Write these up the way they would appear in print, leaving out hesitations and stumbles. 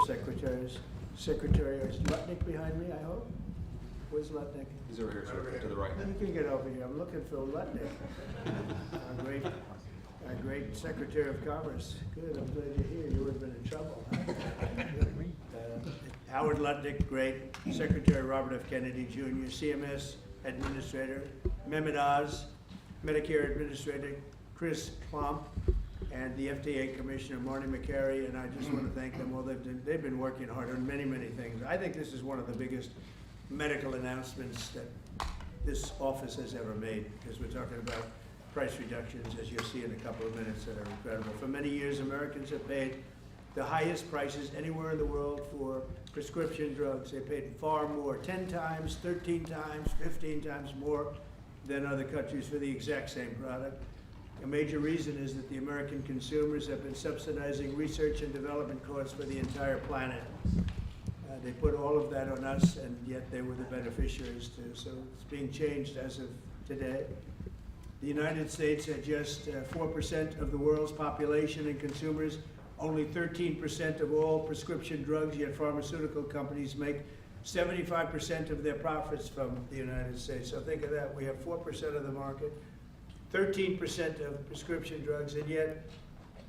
Secretaries. Secretary is Lutnick behind me, I hope? Where's Lutnick? He's over here, sir, to the right. You can get over here. I'm looking for Lutnick. Our great Secretary of Commerce. Good, I'm glad you're here. You would have been in trouble. Howard Lutnick, great. Secretary Robert F. Kennedy Jr., CMS Administrator, Mehmet Oz, Medicare Administrator Chris Plump, and the FDA Commissioner Marty McCary, and I just want to thank them all. They've been working hard on many, many things. I think this is one of the biggest medical announcements that this office has ever made, because we're talking about price reductions, as you'll see in a couple of minutes, that are incredible. For many years, Americans have paid the highest prices anywhere in the world for prescription drugs. They paid far more, 10 times, 13 times, 15 times more than other countries for the exact same product. A major reason is that the American consumers have been subsidizing research and development costs for the entire planet. They put all of that on us, and yet they were the beneficiaries too. So it's being changed as of today. The United States had just 4% of the world's population and consumers, only 13% of all prescription drugs, yet pharmaceutical companies make 75% of their profits from the United States. So think of that. We have 4% of the market, 13% of prescription drugs, and yet,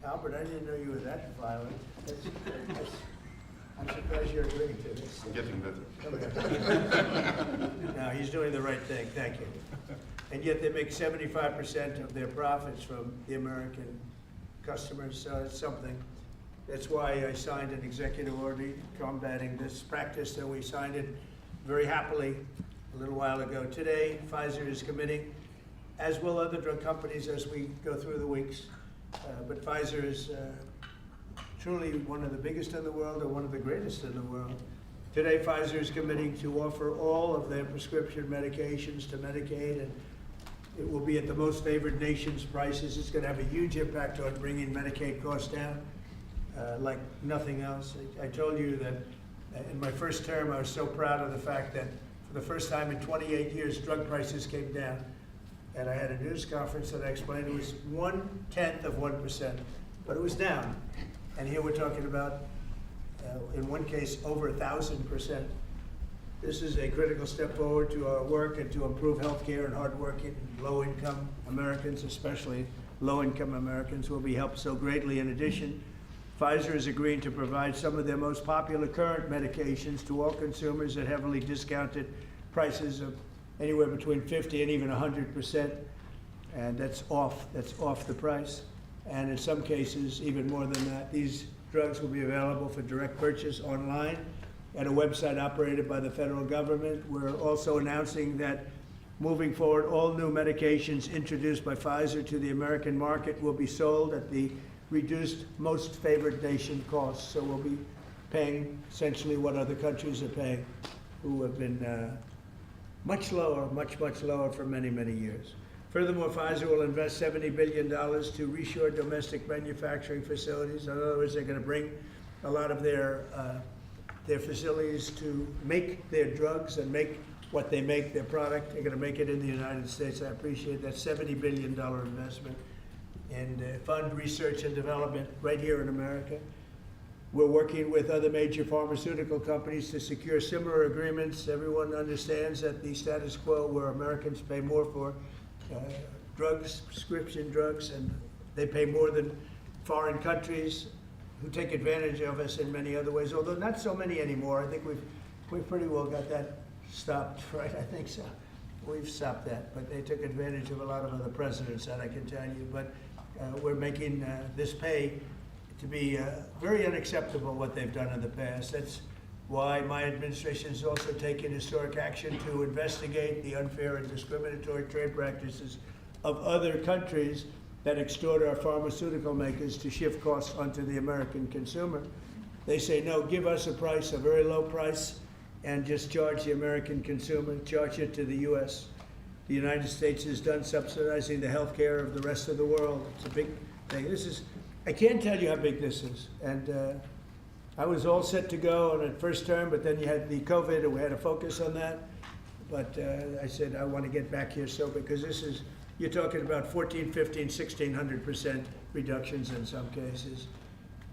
Albert, I didn't know you were that violent. I'm surprised you're agreeing to this. I'm getting better. No, he's doing the right thing. Thank you. And yet they make 75% of their profits from the American customers, so it's something. That's why I signed an executive order combating this practice, and we signed it very happily a little while ago. Today, Pfizer is committing, as will other drug companies as we go through the weeks, but Pfizer is truly one of the biggest in the world and one of the greatest in the world. Today, Pfizer is committing to offer all of their prescription medications to Medicaid, and it will be at the most favored nation's prices. It's going to have a huge impact on bringing Medicaid costs down like nothing else. I told you that in my first term, I was so proud of the fact that for the first time in 28 years, drug prices came down. And I had a news conference that I explained it was 1/10 of 1%, but it was down. And here we're talking about, in one case, over 1,000%. This is a critical step forward to our work and to improve health care, and hardworking, low-income Americans, especially low-income Americans, will be helped so greatly. In addition, Pfizer is agreeing to provide some of their most popular current medications to all consumers at heavily discounted prices of anywhere between 50 and even 100%, and that's off the price. And in some cases, even more than that. These drugs will be available for direct purchase online at a website operated by the federal government. We're also announcing that moving forward, all new medications introduced by Pfizer to the American market will be sold at the reduced most favored nation costs. So we'll be paying essentially what other countries are paying, who have been much lower for many, many years. Furthermore, Pfizer will invest $70 billion to reshore domestic manufacturing facilities. In other words, they're going to bring a lot of their facilities to make their drugs and make what they make, their product. They're going to make it in the United States. I appreciate that $70 billion investment and fund research and development right here in America. We're working with other major pharmaceutical companies to secure similar agreements. Everyone understands that the status quo where Americans pay more for drugs, prescription drugs, and they pay more than foreign countries who take advantage of us in many other ways, although not so many anymore. I think we've pretty well got that stopped, right? I think so. We've stopped that, but they took advantage of a lot of other presidents, that I can tell you. But we're making this pay to be very unacceptable, what they've done in the past. That's why my administration has also taken historic action to investigate the unfair and discriminatory trade practices of other countries that extort our pharmaceutical makers to shift costs onto the American consumer. They say, no, give us a price, a very low price, and just charge the American consumer, charge it to the U.S. The United States is done subsidizing the health care of the rest of the world. It's a big thing. I can't tell you how big this is. And I was all set to go on the first term, but then you had the COVID, and we had to focus on that. But I said, I want to get back here, because this is, you're talking about 14, 15, 1,600% reductions in some cases.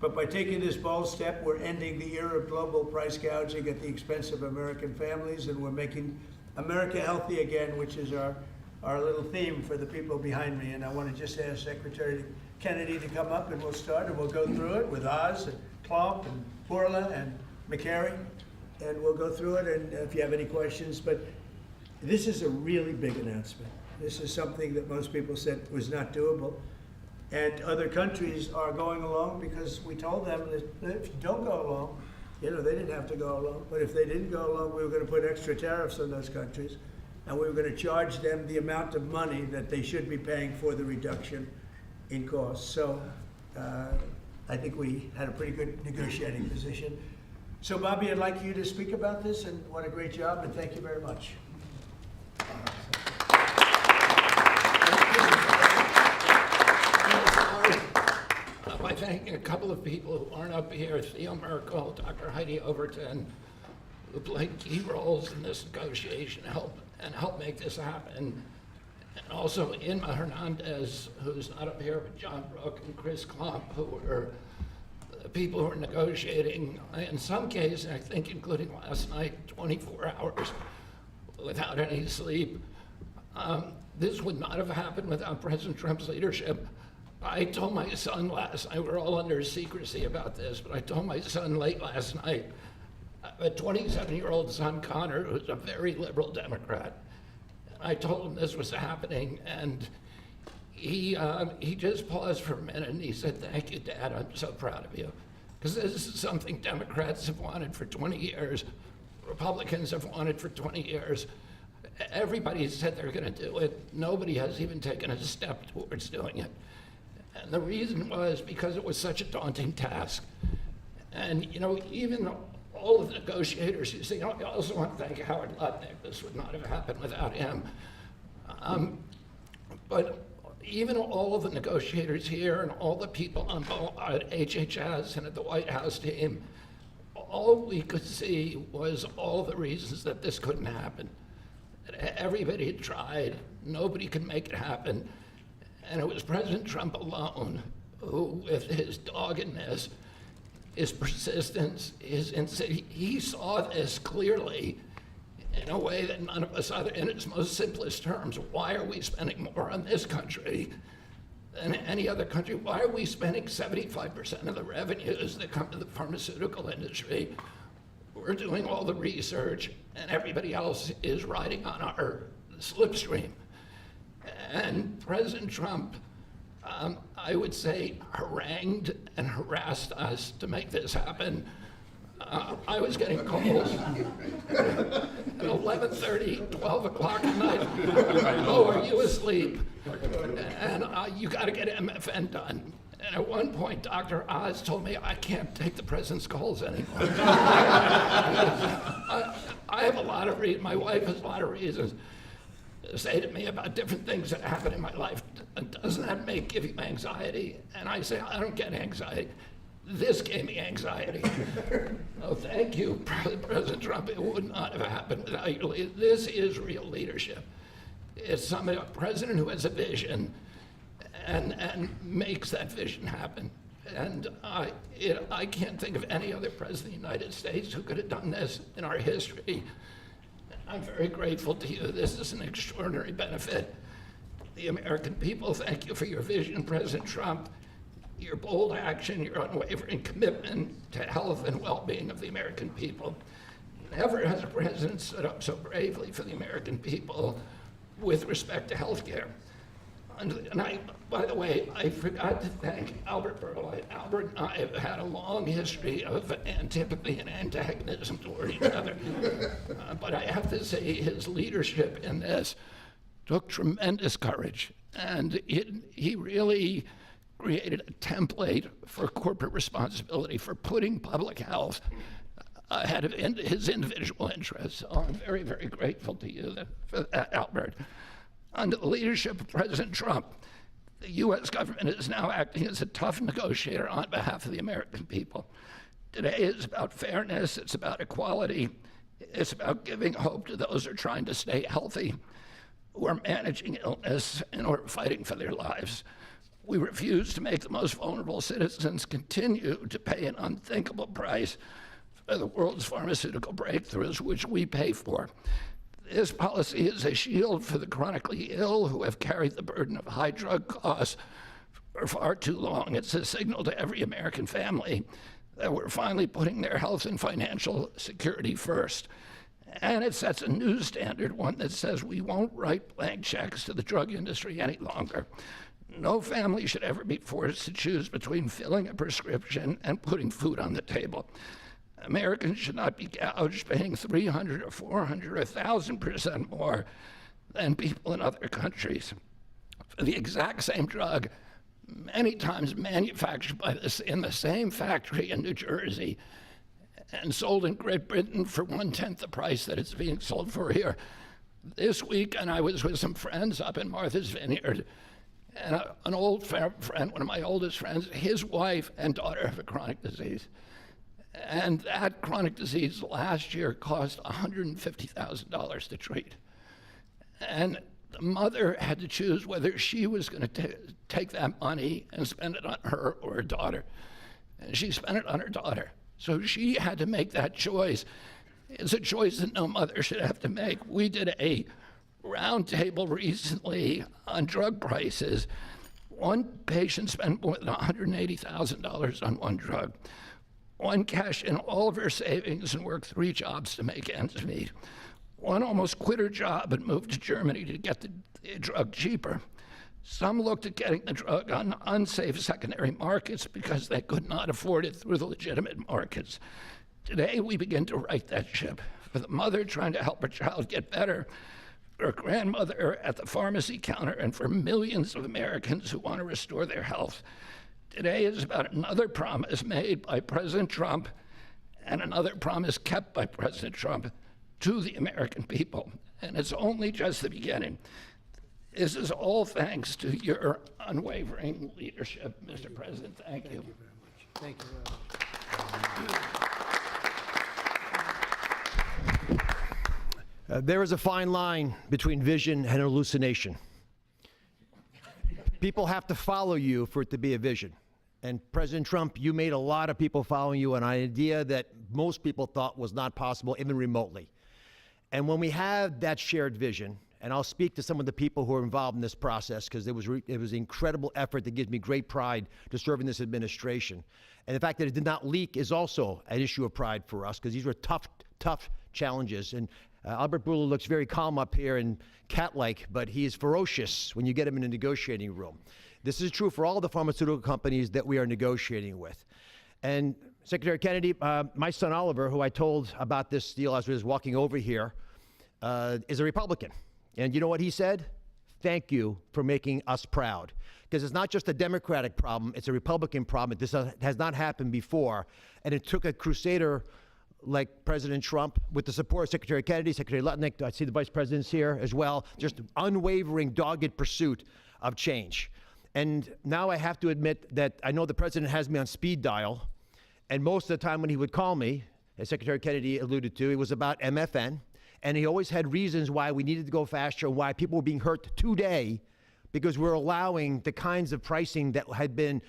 But by taking this bold step, we're ending the era of global price gouging at the expense of American families, and we're making America healthy again, which is our little theme for the people behind me. And I want to just ask Secretary Kennedy to come up, and we'll start, and we'll go through it with Oz and Klomp and Bourla and McCary, and we'll go through it, and if you have any questions. But this is a really big announcement. This is something that most people said was not doable. And other countries are going along because we told them that if you don't go along, they didn't have to go along, but if they didn't go along, we were going to put extra tariffs on those countries, and we were going to charge them the amount of money that they should be paying for the reduction in costs. So I think we had a pretty good negotiating position. So Bobby, I'd like you to speak about this, and what a great job, and thank you very much. By thanking a couple of people who aren't up here, Theo Merkel, Dr. Heidi Overton, who played key roles in this negotiation, help make this happen. And also Inma Hernandez, who's not up here, but John Brook and Chris Klomp, who were the people who were negotiating, in some cases, I think including last night, 24 hours without any sleep. This would not have happened without President Trump's leadership. I told my son last night, we're all under secrecy about this, but I told my son late last night, a 27-year-old son, Connor, who's a very liberal Democrat, I told him this was happening, and he just paused for a minute and he said, "Thank you, Dad, I'm so proud of you." Because this is something Democrats have wanted for 20 years, Republicans have wanted for 20 years. Everybody said they're going to do it. Nobody has even taken a step towards doing it. And the reason was because it was such a daunting task. And, even all of the negotiators, you see, I also want to thank Howard Lutnick. This would not have happened without him. But even all of the negotiators here and all the people on at HHS and at the White House team, all we could see was all the reasons that this couldn't happen. Everybody had tried. Nobody could make it happen. And it was President Trump alone who, with his doggedness, his persistence, he saw this clearly in a way that none of us other, in its most simplest terms. Why are we spending more on this country than any other country? Why are we spending 75% of the revenues that come to the pharmaceutical industry? We're doing all the research, and everybody else is riding on our slipstream. And President Trump, I would say, harangued and harassed us to make this happen. I was getting calls at 11:30, 12 o'clock at night. "Oh, are you asleep? And you got to get MFN done." And at one point, Dr. Oz told me, "I can't take the president's calls anymore." I have a lot of reasons, my wife has a lot of reasons to say to me about different things that happen in my life. Doesn't that give you anxiety? And I say, I don't get anxiety. This gave me anxiety. Oh, thank you, President Trump. It would not have happened without your leadership. This is real leadership. It's a president who has a vision and makes that vision happen. And I can't think of any other president of the United States who could have done this in our history. I'm very grateful to you. This is an extraordinary benefit. The American people, thank you for your vision, President Trump, your bold action, your unwavering commitment to health and well-being of the American people. Never has a president stood up so bravely for the American people with respect to health care. And by the way, I forgot to thank Albert Bourla. Albert and I have had a long history of antipathy and antagonism toward each other. But I have to say his leadership in this took tremendous courage. And he really created a template for corporate responsibility, for putting public health ahead of his individual interests. So I'm very, very grateful to you for that, Albert. Under the leadership of President Trump, the U.S. government is now acting as a tough negotiator on behalf of the American people. Today is about fairness, it's about equality, it's about giving hope to those who are trying to stay healthy, who are managing illness and who are fighting for their lives. We refuse to make the most vulnerable citizens continue to pay an unthinkable price for the world's pharmaceutical breakthroughs, which we pay for. This policy is a shield for the chronically ill who have carried the burden of high drug costs for far too long. It's a signal to every American family that we're finally putting their health and financial security first. And it sets a new standard, one that says we won't write blank checks to the drug industry any longer. No family should ever be forced to choose between filling a prescription and putting food on the table. Americans should not be gouged paying 300 or 400 or 1,000% more than people in other countries for the exact same drug, many times manufactured in the same factory in New Jersey and sold in Great Britain for 1/10 the price that it's being sold for here. This week, and I was with some friends up in Martha's Vineyard, and an old friend, one of my oldest friends, his wife and daughter have a chronic disease. And that chronic disease last year cost $150,000 to treat. And the mother had to choose whether she was going to take that money and spend it on her or her daughter. And she spent it on her daughter. So she had to make that choice. It's a choice that no mother should have to make. We did a roundtable recently on drug prices. One patient spent more than $180,000 on one drug. One cashed in all of her savings and worked 3 jobs to make ends meet. One almost quit her job and moved to Germany to get the drug cheaper. Some looked at getting the drug on unsafe secondary markets because they could not afford it through the legitimate markets. Today, we begin to right that ship. For the mother trying to help her child get better, for a grandmother at the pharmacy counter, and for millions of Americans who want to restore their health. Today is about another promise made by President Trump and another promise kept by President Trump to the American people. And it's only just the beginning. This is all thanks to your unwavering leadership, Mr. President. Thank you. Thank you very much. There is a fine line between vision and hallucination. People have to follow you for it to be a vision. And President Trump, you made a lot of people following you on an idea that most people thought was not possible, even remotely. And when we have that shared vision, and I'll speak to some of the people who are involved in this process because it was an incredible effort that gives me great pride to serve in this administration. And the fact that it did not leak is also an issue of pride for us because these were tough challenges. And Albert Bourla looks very calm up here and cat-like, but he is ferocious when you get him in a negotiating room. This is true for all the pharmaceutical companies that we are negotiating with. And Secretary Kennedy, my son Oliver, who I told about this deal as I was walking over here, is a Republican. And you know what he said? Thank you for making us proud. Because it's not just a Democratic problem, it's a Republican problem. This has not happened before. And it took a crusader like President Trump, with the support of Secretary Kennedy, Secretary Lutnick, I see the vice presidents here as well, just unwavering, dogged pursuit of change. And now I have to admit that I know the president has me on speed dial, and most of the time when he would call me, as Secretary Kennedy alluded to, it was about MFN, and he always had reasons why we needed to go faster and why people were being hurt today because we're allowing the kinds of pricing that had been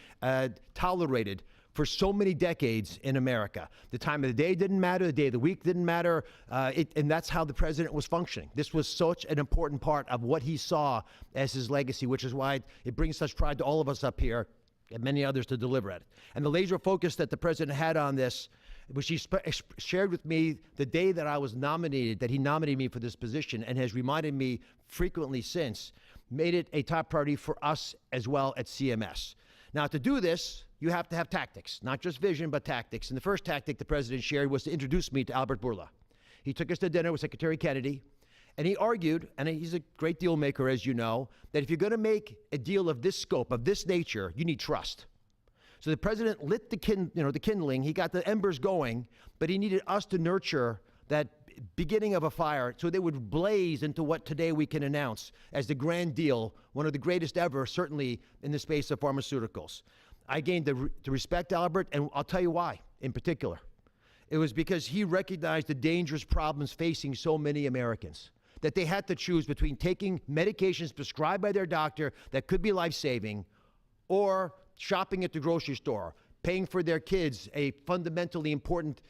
tolerated for so many decades in America. The time of the day didn't matter, the day of the week didn't matter, and that's how the president was functioning. This was such an important part of what he saw as his legacy, which is why it brings such pride to all of us up here and many others to deliver it. And the laser focus that the president had on this, which he shared with me the day that I was nominated, that he nominated me for this position and has reminded me frequently since, made it a top priority for us as well at CMS. Now, to do this, you have to have tactics, not just vision, but tactics. And the first tactic the president shared was to introduce me to Albert Bourla. He took us to dinner with Secretary Kennedy, and he argued, and he's a great deal maker, as you know, that if you're going to make a deal of this scope, of this nature, you need trust. So the president lit the kindling, he got the embers going, but he needed us to nurture that beginning of a fire so they would blaze into what today we can announce as the grand deal, one of the greatest ever, certainly in the space of pharmaceuticals. I gained to respect Albert, and I'll tell you why in particular. It was because he recognized the dangerous problems facing so many Americans, that they had to choose between taking medications prescribed by their doctor that could be life-saving or shopping at the grocery store, paying for their kids, a fundamentally important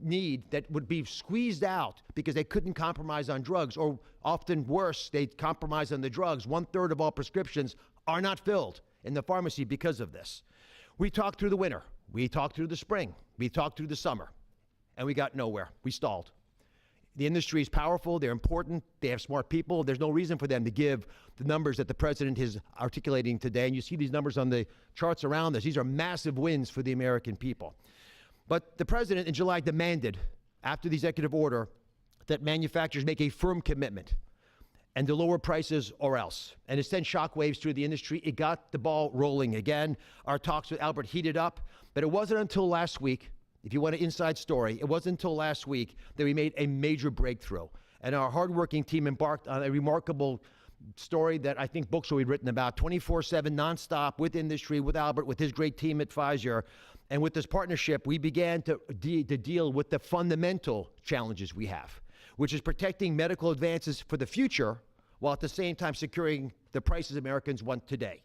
need that would be squeezed out because they couldn't compromise on drugs, or often worse, they compromise on the drugs. 1/3 of all prescriptions are not filled in the pharmacy because of this. We talked through the winter. We talked through the spring. We talked through the summer. And we got nowhere. We stalled. The industry is powerful. They're important. They have smart people. There's no reason for them to give the numbers that the president is articulating today. And you see these numbers on the charts around us. These are massive wins for the American people. But the president in July demanded, after the executive order, that manufacturers make a firm commitment and to lower prices or else. And it sent shockwaves through the industry. It got the ball rolling again. Our talks with Albert heated up. But it wasn't until last week, if you want an inside story, it wasn't until last week that we made a major breakthrough. And our hardworking team embarked on a remarkable story that I think books will be written about, 24/7, nonstop, with industry, with Albert, with his great team at Pfizer. And with this partnership, we began to deal with the fundamental challenges we have, which is protecting medical advances for the future while at the same time securing the prices Americans want today.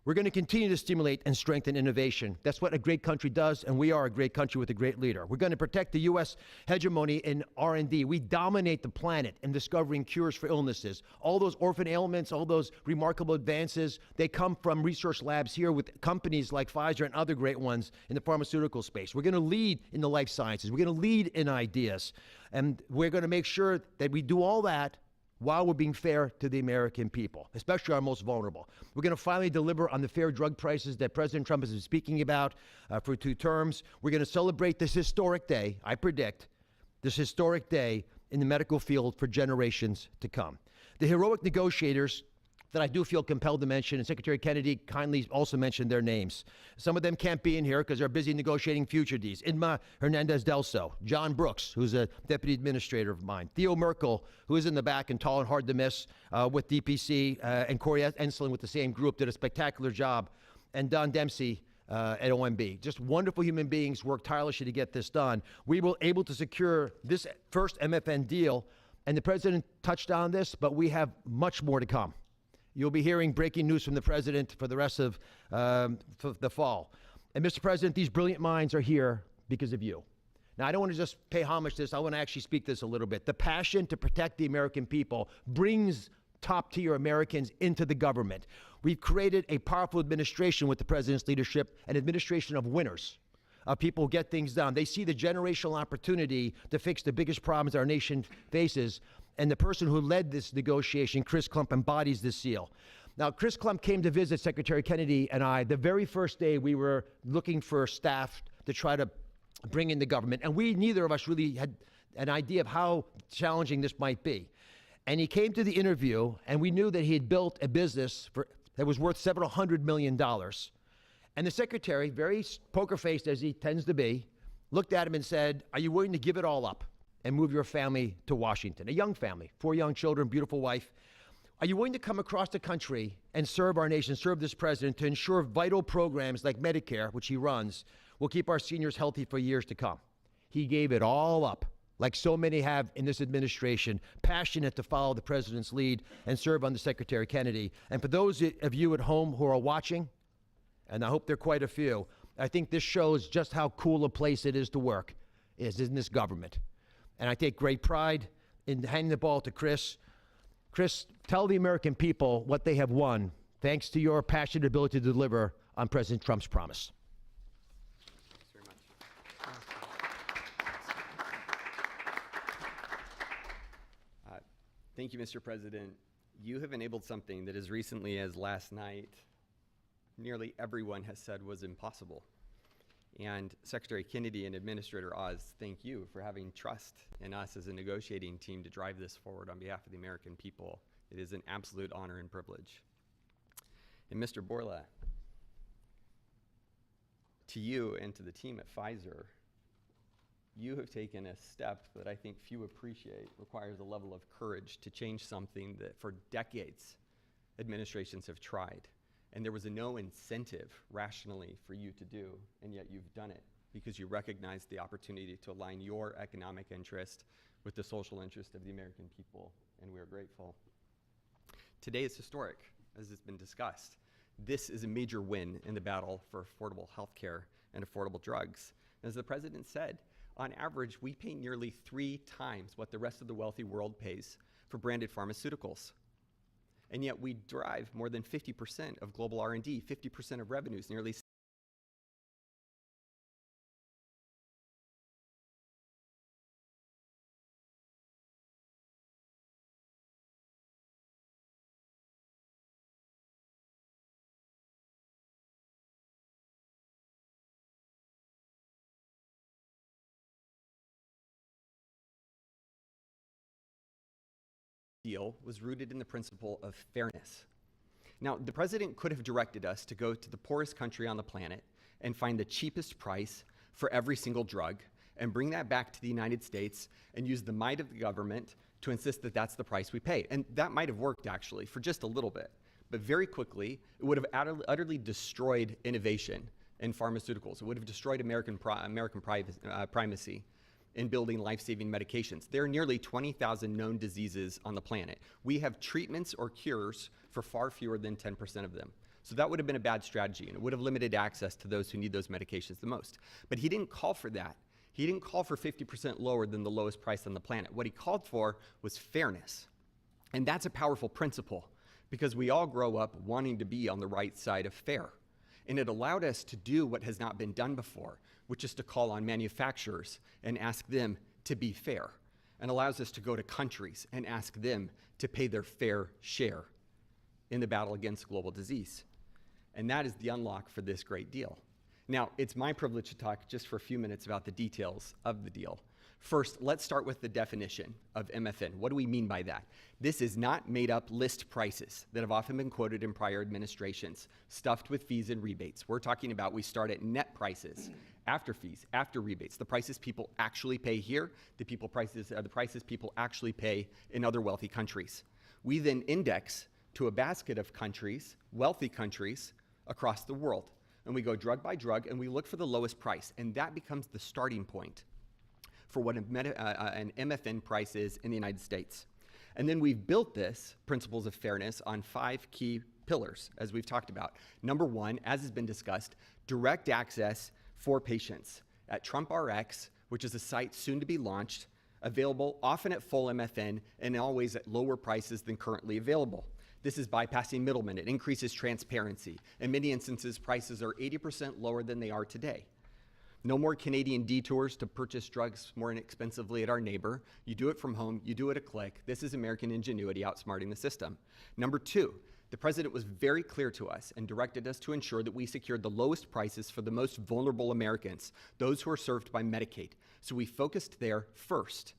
We're going to continue to stimulate and strengthen innovation. That's what a great country does, and we are a great country with a great leader. We're going to protect the U.S. hegemony in R&D. We dominate the planet in discovering cures for illnesses. All those orphan ailments, all those remarkable advances, they come from research labs here with companies like Pfizer and other great ones in the pharmaceutical space. We're going to lead in the life sciences. We're going to lead in ideas. And we're going to make sure that we do all that while we're being fair to the American people, especially our most vulnerable. We're going to finally deliver on the fair drug prices that President Trump has been speaking about for 2 terms. We're going to celebrate this historic day, I predict, this historic day in the medical field for generations to come. The heroic negotiators that I do feel compelled to mention, and Secretary Kennedy kindly also mentioned their names. Some of them can't be in here because they're busy negotiating future deals. Inma Hernandez-Delso, John Brooks, who's a deputy administrator of mine, Theo Merkel, who is in the back and tall and hard to miss with DPC, and Corey Enslin with the same group, did a spectacular job, and Don Dempsey at OMB. Just wonderful human beings, worked tirelessly to get this done. We were able to secure this first MFN deal, and the president touched on this, but we have much more to come. You'll be hearing breaking news from the president for the rest of the fall. And Mr. President, these brilliant minds are here because of you. Now, I don't want to just pay homage to this. I want to actually speak this a little bit. The passion to protect the American people brings top-tier Americans into the government. We've created a powerful administration with the president's leadership, an administration of winners, of people who get things done. They see the generational opportunity to fix the biggest problems our nation faces. And the person who led this negotiation, Chris Klump, embodies this seal. Now, Chris Klump came to visit Secretary Kennedy and I the very first day we were looking for staff to try to bring in the government. And neither of us really had an idea of how challenging this might be. And he came to the interview, and we knew that he had built a business that was worth several $100 million. And the secretary, very poker-faced as he tends to be, looked at him and said, "Are you willing to give it all up and move your family to Washington?" A young family, 4 young children, beautiful wife. "Are you willing to come across the country and serve our nation, serve this president to ensure vital programs like Medicare, which he runs, will keep our seniors healthy for years to come?" He gave it all up, like so many have in this administration, passionate to follow the president's lead and serve under Secretary Kennedy. And for those of you at home who are watching, and I hope there are quite a few, I think this shows just how cool a place it is to work, is in this government. And I take great pride in handing the ball to Chris. Chris, tell the American people what they have won thanks to your passionate ability to deliver on President Trump's promise. Thanks very much. Thank you, Mr. President. You have enabled something that as recently as last night, nearly everyone has said was impossible. And Secretary Kennedy and Administrator Oz, thank you for having trust in us as a negotiating team to drive this forward on behalf of the American people. It is an absolute honor and privilege. And Mr. Borla, to you and to the team at Pfizer, you have taken a step that I think few appreciate, requires a level of courage to change something that for decades administrations have tried. And there was no incentive rationally for you to do, and yet you've done it because you recognize the opportunity to align your economic interest with the social interest of the American people, and we are grateful. Today is historic, as has been discussed. This is a major win in the battle for affordable healthcare and affordable drugs. As the president said, on average, we pay nearly 3 times what the rest of the wealthy world pays for branded pharmaceuticals. And yet we drive more than 50% of global R&D, 50% of revenues, nearly deal was rooted in the principle of fairness. Now, the president could have directed us to go to the poorest country on the planet and find the cheapest price for every single drug and bring that back to the United States and use the might of the government to insist that that's the price we pay. And that might have worked, actually, for just a little bit. But very quickly, it would have utterly destroyed innovation in pharmaceuticals. It would have destroyed American primacy in building life-saving medications. There are nearly 20,000 known diseases on the planet. We have treatments or cures for far fewer than 10% of them. So that would have been a bad strategy, and it would have limited access to those who need those medications the most. But he didn't call for that. He didn't call for 50% lower than the lowest price on the planet. What he called for was fairness. And that's a powerful principle, because we all grow up wanting to be on the right side of fair. And it allowed us to do what has not been done before, which is to call on manufacturers and ask them to be fair, and allows us to go to countries and ask them to pay their fair share in the battle against global disease. And that is the unlock for this great deal. Now, it's my privilege to talk just for a few minutes about the details of the deal. First, let's start with the definition of MFN. What do we mean by that? This is not made-up list prices that have often been quoted in prior administrations, stuffed with fees and rebates. We're talking about we start at net prices, after fees, after rebates, the prices people actually pay here, the prices people actually pay in other wealthy countries. We then index to a basket of countries, wealthy countries, across the world. And we go drug by drug, and we look for the lowest price, and that becomes the starting point for what an MFN price is in the United States. And then we've built this principles of fairness on 5 key pillars, as we've talked about. Number 1, as has been discussed, direct access for patients at TrumpRx, which is a site soon to be launched, available often at full MFN and always at lower prices than currently available. This is bypassing middlemen. It increases transparency. In many instances, prices are 80% lower than they are today. No more Canadian detours to purchase drugs more inexpensively at our neighbor. You do it from home, you do it a click. This is American ingenuity outsmarting the system. Number 2, the president was very clear to us and directed us to ensure that we secured the lowest prices for the most vulnerable Americans, those who are served by Medicaid. So we focused there first.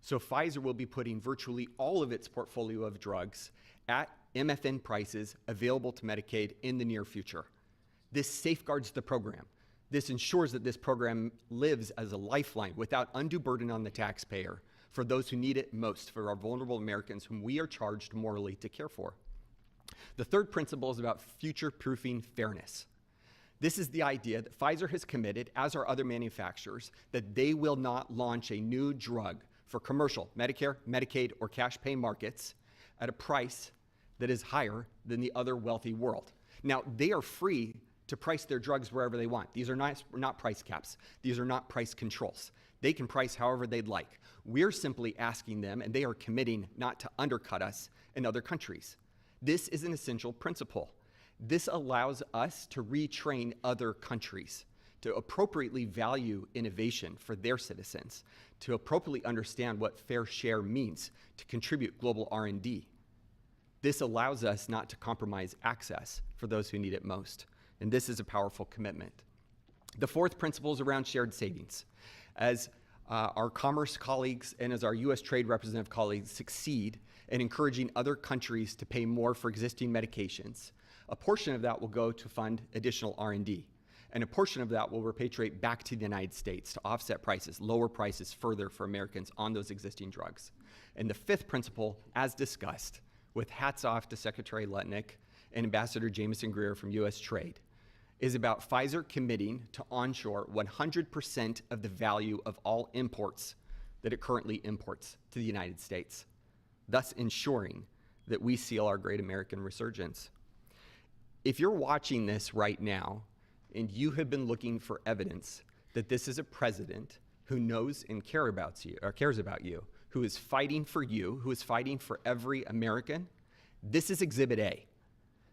So Pfizer will be putting virtually all of its portfolio of drugs at MFN prices available to Medicaid in the near future. This safeguards the program. This ensures that this program lives as a lifeline without undue burden on the taxpayer for those who need it most, for our vulnerable Americans whom we are charged morally to care for. The third principle is about future-proofing fairness. This is the idea that Pfizer has committed, as are other manufacturers, that they will not launch a new drug for commercial, Medicare, Medicaid, or cash pay markets at a price that is higher than the other wealthy world. Now, they are free to price their drugs wherever they want. These are not price caps. These are not price controls. They can price however they'd like. We're simply asking them, and they are committing not to undercut us in other countries. This is an essential principle. This allows us to retrain other countries to appropriately value innovation for their citizens, to appropriately understand what fair share means, to contribute global R&D. This allows us not to compromise access for those who need it most. And this is a powerful commitment. The fourth principle is around shared savings. As our commerce colleagues and as our U.S. trade representative colleagues succeed in encouraging other countries to pay more for existing medications, a portion of that will go to fund additional R&D. And a portion of that will repatriate back to the United States to offset prices, lower prices further for Americans on those existing drugs. And the fifth principle, as discussed, with hats off to Secretary Lutnick and Ambassador Jameson Greer from U.S. Trade, is about Pfizer committing to onshore 100% of the value of all imports that it currently imports to the United States, thus ensuring that we seal our great American resurgence. If you're watching this right now and you have been looking for evidence that this is a president who knows and cares about you, who is fighting for you, who is fighting for every American, this is Exhibit A.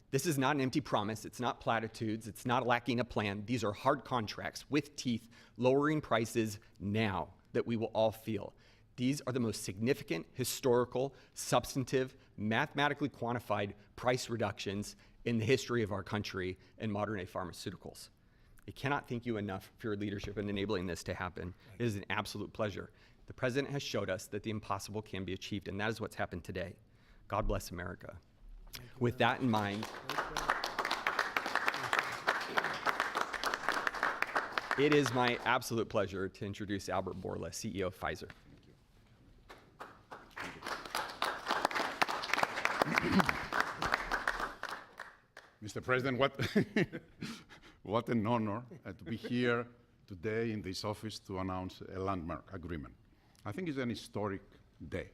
This is not an empty promise. It's not platitudes. It's not lacking a plan. These are hard contracts with teeth, lowering prices now that we will all feel. These are the most significant, historical, substantive, mathematically quantified price reductions in the history of our country and modern-day pharmaceuticals. I cannot thank you enough for your leadership in enabling this to happen. It is an absolute pleasure. The president has showed us that the impossible can be achieved, and that is what's happened today. God bless America. With that in mind, it is my absolute pleasure to introduce Albert Bourla, CEO of Pfizer. Mr. President, what an honor to be here today in this office to announce a landmark agreement. I think it's an historic day.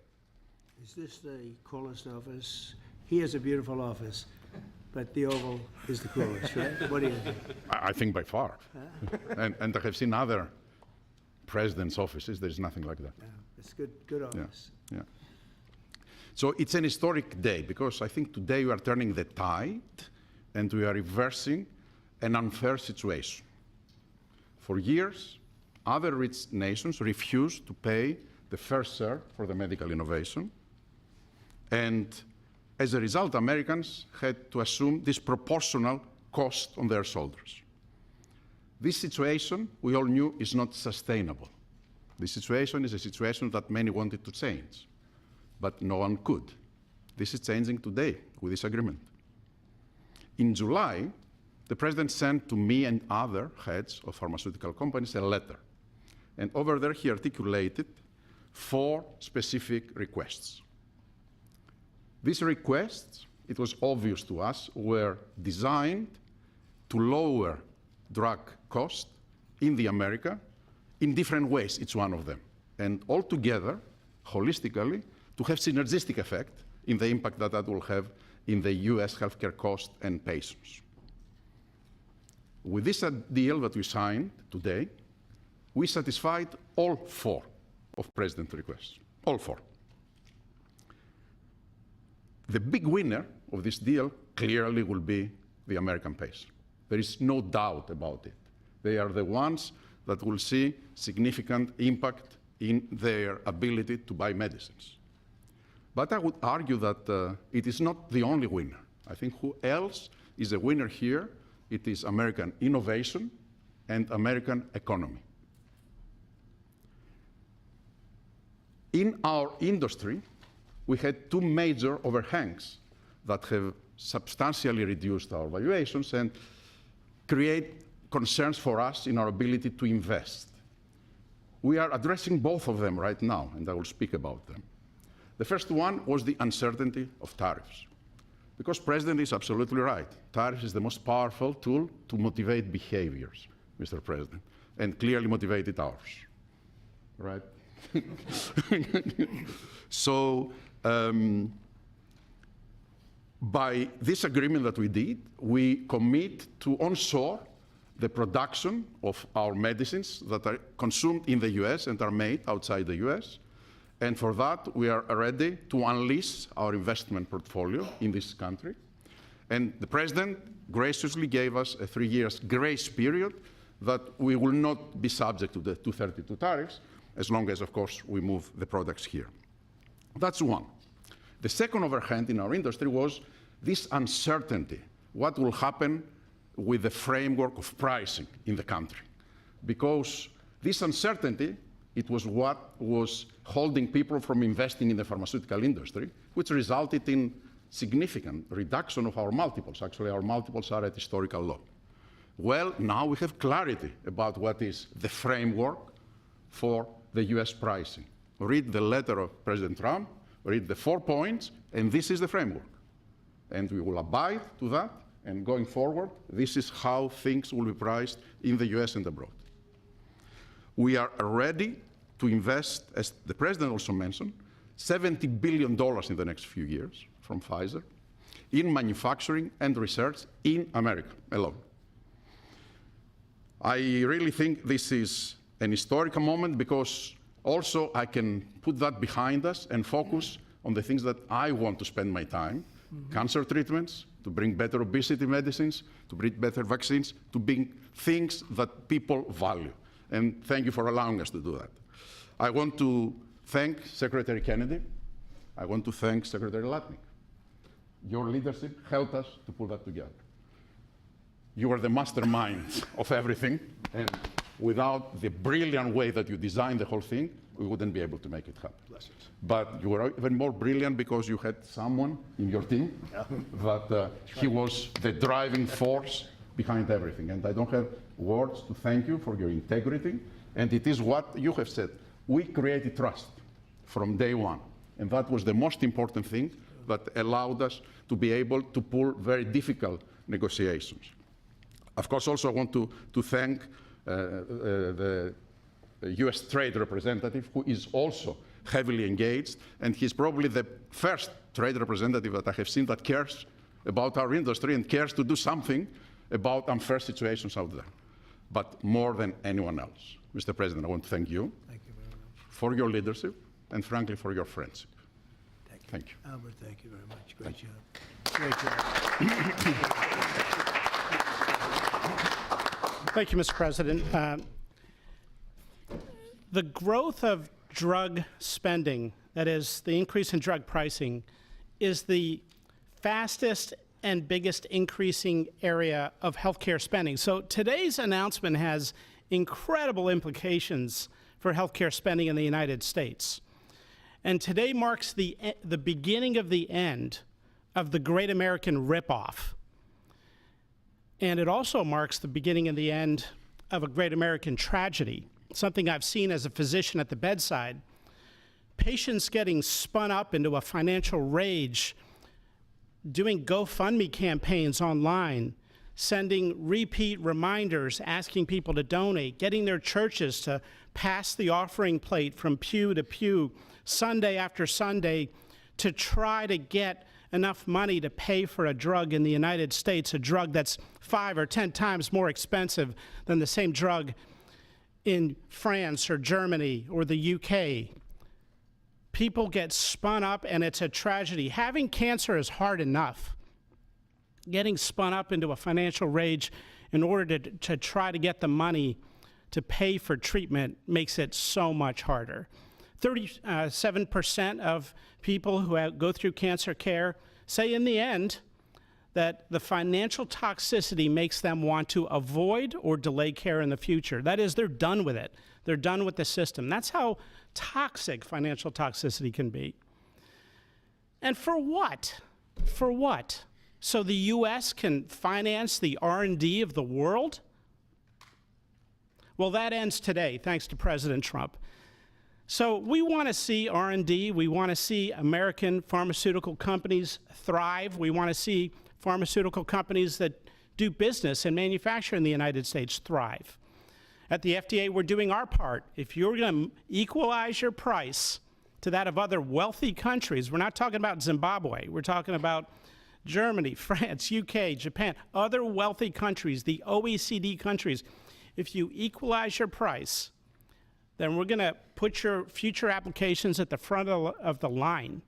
Is this the coolest office? He has a beautiful office, but the Oval is the coolest, right? What do you think? I think by far. And I have seen other presidents' offices. There's nothing like that. Yeah, it's good office. Yeah. So it's an historic day because I think today we are turning the tide and we are reversing an unfair situation. For years, other rich nations refused to pay the fair share for the medical innovation. And as a result, Americans had to assume disproportional cost on their shoulders. This situation, we all knew, is not sustainable. This situation is a situation that many wanted to change, but no one could. This is changing today with this agreement. In July, the president sent to me and other heads of pharmaceutical companies a letter. And over there, he articulated 4 specific requests. These requests, it was obvious to us, were designed to lower drug cost in the America in different ways, each one of them. And altogether, holistically, to have synergistic effect in the impact that will have in the US healthcare cost and patients. With this deal that we signed today, we satisfied all 4 of President's requests, all 4. The big winner of this deal clearly will be the American patient. There is no doubt about it. They are the ones that will see significant impact in their ability to buy medicines. But I would argue that it is not the only winner. I think who else is a winner here? It is American innovation and American economy. In our industry, we had 2 major overhangs that have substantially reduced our valuations and create concerns for us in our ability to invest. We are addressing both of them right now, and I will speak about them. The first one was the uncertainty of tariffs. Because President is absolutely right. Tariffs is the most powerful tool to motivate behaviors, Mr. President, and clearly motivated ours, right? So, by this agreement that we did, we commit to onshore the production of our medicines that are consumed in the US and are made outside the US. And for that, we are ready to unleash our investment portfolio in this country. And the President graciously gave us a 3 years grace period that we will not be subject to the 232 tariffs, as long as, of course, we move the products here. That's one. The second overhang in our industry was this uncertainty. What will happen with the framework of pricing in the country? Because this uncertainty, it was what was holding people from investing in the pharmaceutical industry, which resulted in significant reduction of our multiples. Actually, our multiples are at historical low. Well, now we have clarity about what is the framework for the US pricing. Read the letter of President Trump, read the 4 points, and this is the framework. And we will abide to that, and going forward, this is how things will be priced in the US and abroad. We are ready to invest, as the President also mentioned, $70 billion in the next few years from Pfizer in manufacturing and research in America alone. I really think this is an historical moment because also I can put that behind us and focus on the things that I want to spend my time, cancer treatments, to bring better obesity medicines, to bring better vaccines, to bring things that people value. And thank you for allowing us to do that. I want to thank Secretary Kennedy. I want to thank Secretary Latnik. Your leadership helped us to pull that together. You are the mastermind of everything, and without the brilliant way that you designed the whole thing, we wouldn't be able to make it happen. But you were even more brilliant because you had someone in your team that he was the driving force behind everything. And I don't have words to thank you for your integrity. And it is what you have said. We created trust from day one. And that was the most important thing that allowed us to be able to pull very difficult negotiations. Of course, also I want to thank the US trade representative, who is also heavily engaged, and he's probably the first trade representative that I have seen that cares about our industry and cares to do something about unfair situations out there, but more than anyone else. Mr. President, I want to thank you, for your leadership and frankly for your friendship. Thank you. Albert, thank you very much. Great job. Great job. Thank you, Mr. President. The growth of drug spending, that is, the increase in drug pricing, is the fastest and biggest increasing area of healthcare spending. So today's announcement has incredible implications for healthcare spending in the United States. And today marks the beginning of the end of the Great American Ripoff. And it also marks the beginning of the end of a great American tragedy, something I've seen as a physician at the bedside. Patients getting spun up into a financial rage, doing GoFundMe campaigns online, sending repeat reminders, asking people to donate, getting their churches to pass the offering plate from pew to pew, Sunday after Sunday, to try to get enough money to pay for a drug in the United States, a drug that's 5 or 10 times more expensive than the same drug in France or Germany or the UK. People get spun up and it's a tragedy. Having cancer is hard enough. Getting spun up into a financial rage in order to try to get the money to pay for treatment makes it so much harder. 37% of people who go through cancer care say in the end that the financial toxicity makes them want to avoid or delay care in the future. That is, they're done with it. They're done with the system. That's how toxic financial toxicity can be. And for what? For what? So the U.S. can finance the R&D of the world? Well, that ends today, thanks to President Trump. So we want to see R&D. We want to see American pharmaceutical companies thrive. We want to see pharmaceutical companies that do business and manufacture in the United States thrive. At the FDA, we're doing our part. If you're going to equalize your price to that of other wealthy countries, we're not talking about Zimbabwe. We're talking about Germany, France, UK, Japan, other wealthy countries, the OECD countries. If you equalize your price, then we're going to put your future applications at the front of the line.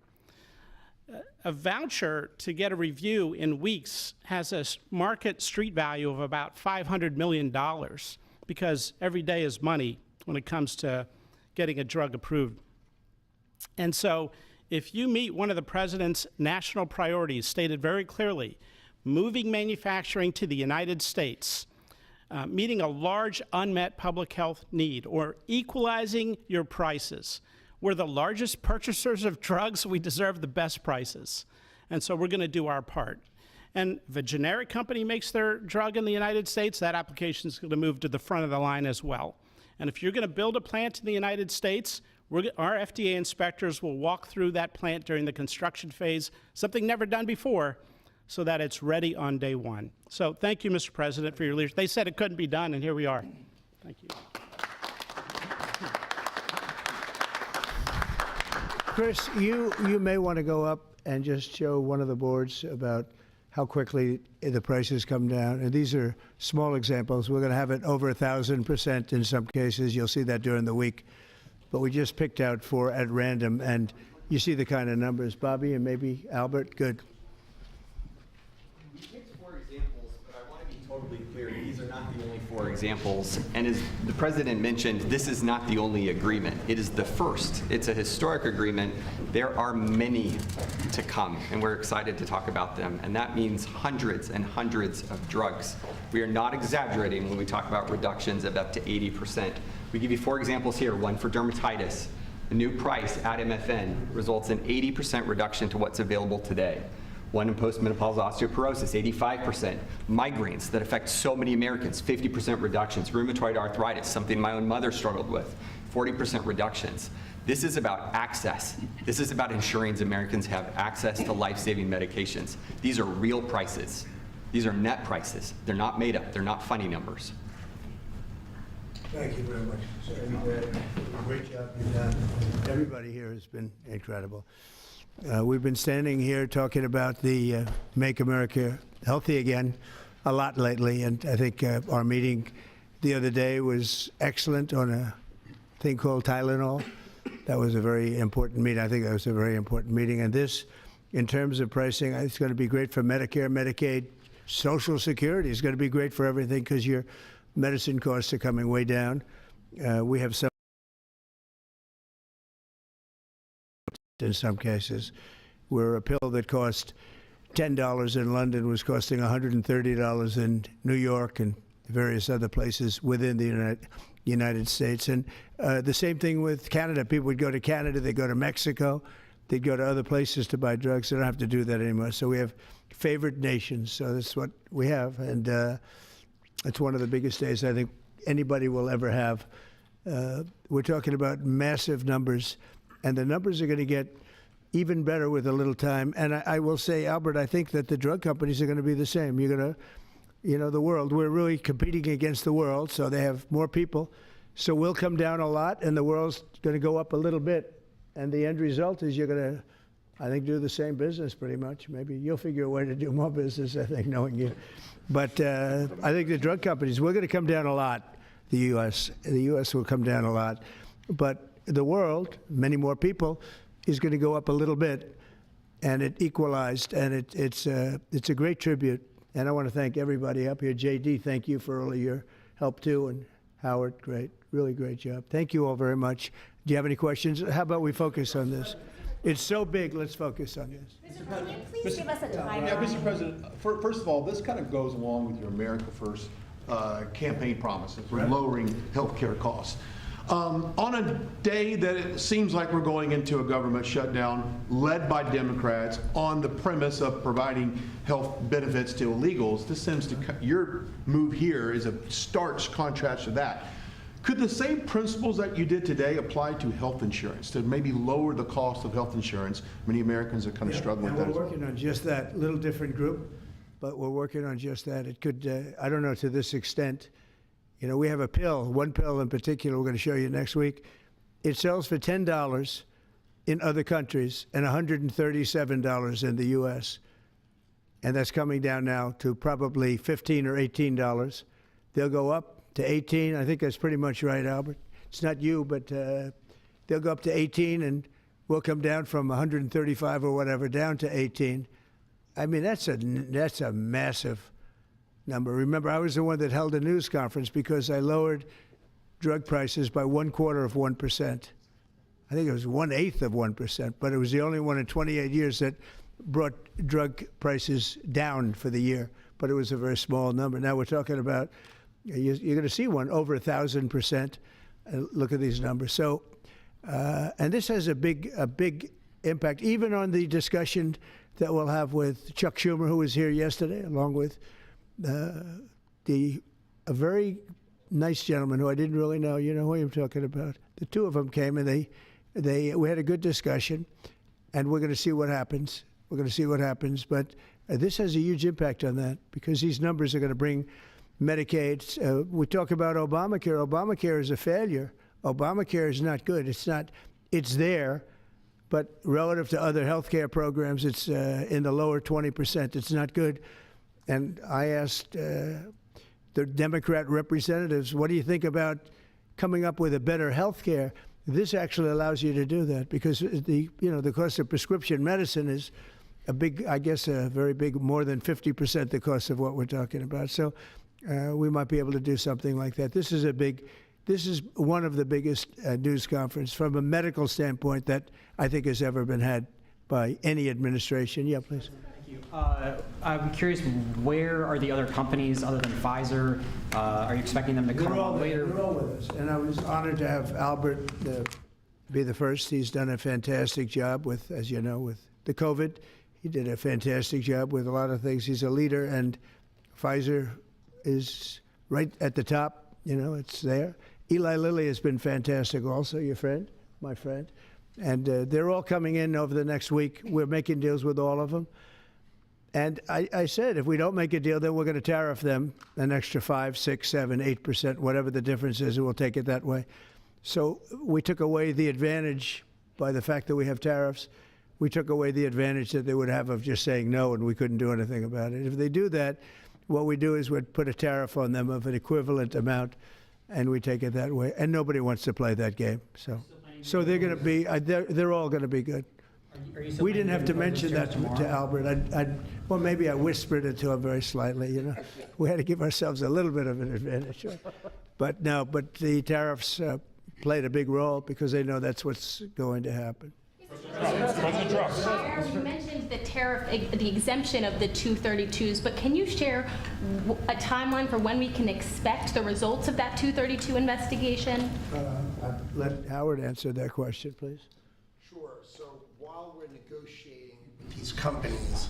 A voucher to get a review in weeks has a market street value of about $500 million because every day is money when it comes to getting a drug approved. And so if you meet one of the president's national priorities stated very clearly, moving manufacturing to the United States, meeting a large unmet public health need, or equalizing your prices. We're the largest purchasers of drugs. We deserve the best prices. And so we're going to do our part. And if a generic company makes their drug in the United States, that application is going to move to the front of the line as well. And if you're going to build a plant in the United States, our FDA inspectors will walk through that plant during the construction phase, something never done before, so that it's ready on day one. So thank you, Mr. President, for your leadership. They said it couldn't be done, and here we are. Thank you. Chris, you may want to go up and just show one of the boards about how quickly the prices come down? And these are small examples. We're going to have it over 1,000% in some cases. You'll see that during the week. But we just picked out 4 at random, and you see the kind of numbers. Bobby and maybe Albert, good. We picked 4 examples, but I want to be totally clear. These are not the only 4 examples. And as the president mentioned, this is not the only agreement. It is the first. It's a historic agreement. There are many to come, and we're excited to talk about them. And that means hundreds and hundreds of drugs. We are not exaggerating when we talk about reductions of up to 80%. We give you 4 examples here. One for dermatitis. The new price at MFN results in 80% reduction to what's available today. One in postmenopausal osteoporosis, 85%. Migraines that affect so many Americans, 50% reductions. Rheumatoid arthritis, something my own mother struggled with, 40% reductions. This is about access. This is about ensuring Americans have access to life-saving medications. These are real prices. These are net prices. They're not made up. They're not funny numbers. Thank you very much. Great job you've done. Everybody here has been incredible. We've been standing here talking about the Make America Healthy Again a lot lately, and I think our meeting the other day was excellent on a thing called Tylenol. That was a very important meeting. I think that was a very important meeting. And this, in terms of pricing, it's going to be great for Medicare, Medicaid, Social Security. It's going to be great for everything because your medicine costs are coming way down. We have some, in some cases, where a pill that cost $10 in London was costing $130 in New York and various other places within the United States. And the same thing with Canada. People would go to Canada, they'd go to Mexico, they'd go to other places to buy drugs. They don't have to do that anymore. So we have favored nations. So that's what we have. And it's one of the biggest days I think anybody will ever have. We're talking about massive numbers, and the numbers are going to get even better with a little time. And I will say, Albert, I think that the drug companies are going to be the same. You're going to, you know, the world, we're really competing against the world, so they have more people. So we'll come down a lot, and the world's going to go up a little bit. And the end result is you're going to, I think, do the same business pretty much. Maybe you'll figure a way to do more business, I think, knowing you. But I think the drug companies, we're going to come down a lot, the U.S. The U.S. will come down a lot. But the world, many more people, is going to go up a little bit. And it equalized, and it's a great tribute. And I want to thank everybody up here. J.D., thank you for all of your help, too. And Howard, great, really great job. Thank you all very much. Do you have any questions? How about we focus on this? It's so big, let's focus on this. Mr. President, can you please give us a timeline? Yeah, Mr. President, first of all, this kind of goes along with your America First campaign promises for lowering health care costs. On a day that it seems like we're going into a government shutdown led by Democrats on the premise of providing health benefits to illegals, this seems to, your move here is a stark contrast to that. Could the same principles that you did today apply to health insurance, to maybe lower the cost of health insurance? Many Americans are kind of struggling with that. We're working on just that, little different group, but we're working on just that. It could, I don't know to this extent. You know, we have a pill, one pill in particular we're going to show you next week. It sells for $10 in other countries and $137 in the U.S. And that's coming down now to probably $15 or $18. They'll go up to 18. I think that's pretty much right, Albert. It's not you, but they'll go up to 18, and we'll come down from 135 or whatever down to 18. I mean, that's a massive number. Remember, I was the one that held a news conference because I lowered drug prices by 1/4%. I think it was 1/8 of 1%, but it was the only one in 28 years that brought drug prices down for the year. But it was a very small number. Now we're talking about, you're going to see one over 1,000%. Look at these numbers. So, and this has a big impact, even on the discussion that we'll have with Chuck Schumer, who was here yesterday, along with a very nice gentleman who I didn't really know. You know who I'm talking about. The two of them came, and we had a good discussion, and we're going to see what happens. We're going to see what happens. But this has a huge impact on that because these numbers are going to bring Medicaid. We talk about Obamacare. Obamacare is a failure. Obamacare is not good. It's not. It's there, but relative to other healthcare programs, it's in the lower 20%. It's not good. And I asked the Democrat representatives, what do you think about coming up with a better healthcare? This actually allows you to do that because the cost of prescription medicine is a big, I guess, a very big, more than 50% the cost of what we're talking about. So we might be able to do something like that. This is one of the biggest news conference from a medical standpoint that I think has ever been had by any administration. Yeah, please. Thank you. I'm curious, where are the other companies other than Pfizer? Are you expecting them to come on later? They're all with us. And I was honored to have Albert be the first. He's done a fantastic job with, as you know, with the COVID. He did a fantastic job with a lot of things. He's a leader, and Pfizer is right at the top. You know, it's there. Eli Lilly has been fantastic also, your friend, my friend. And they're all coming in over the next week. We're making deals with all of them. And I said, if we don't make a deal, then we're going to tariff them an extra 5, 6, 7, 8%, whatever the difference is, and we'll take it that way. So we took away the advantage by the fact that we have tariffs. We took away the advantage that they would have of just saying no, and we couldn't do anything about it. If they do that, what we do is we'd put a tariff on them of an equivalent amount, and we take it that way. And nobody wants to play that game. So they're going to be, they're all going to be good. We didn't have to mention that to Albert. Well, maybe I whispered it to him very slightly, you know. We had to give ourselves a little bit of an advantage. But no, but the tariffs played a big role because they know that's what's going to happen. You mentioned the tariff, the exemption of the 232s, but can you share a timeline for when we can expect the results of that 232 investigation? Let Howard answer that question, please. Sure. So while we're negotiating with these companies,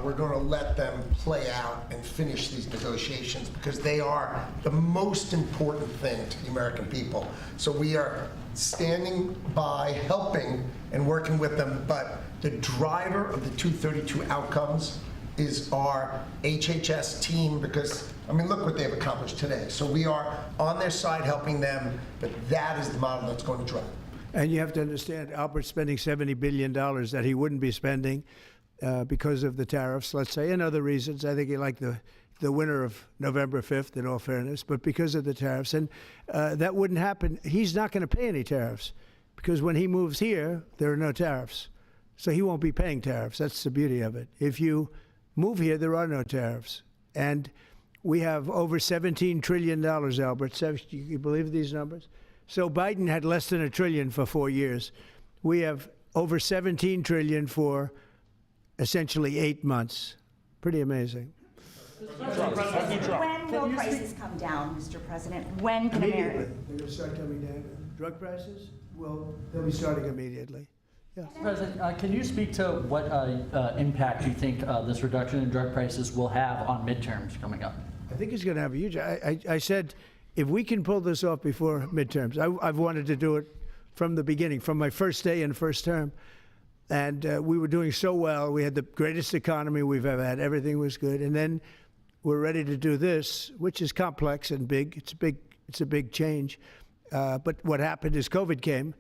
we're going to let them play out and finish these negotiations because they are the most important thing to the American people. So we are standing by, helping and working with them, but the driver of the 232 outcomes is our HHS team because, I mean, look what they've accomplished today. So we are on their side helping them, but that is the model that's going to drive. And you have to understand, Albert's spending $70 billion that he wouldn't be spending because of the tariffs, let's say, and other reasons. I think he liked the winner of November 5th, in all fairness, but because of the tariffs. And that wouldn't happen. He's not going to pay any tariffs because when he moves here, there are no tariffs. So he won't be paying tariffs. That's the beauty of it. If you move here, there are no tariffs. And we have over $17 trillion, Albert. You believe these numbers? So Biden had less than $1 trillion for 4 years. We have over $17 trillion for essentially 8 months. Pretty amazing. When will prices come down, Mr. President? When can Immediately. America? They're going to start coming down. Drug prices? Well, they'll be starting immediately. Yeah. President, can you speak to what impact you think this reduction in drug prices will have on midterms coming up? I think it's going to have a huge. I said, if we can pull this off before midterms, I've wanted to do it from the beginning, from my first day in first term. And we were doing so well. We had the greatest economy we've ever had. Everything was good. And then we're ready to do this, which is complex and big. It's a big change. But what happened is COVID came,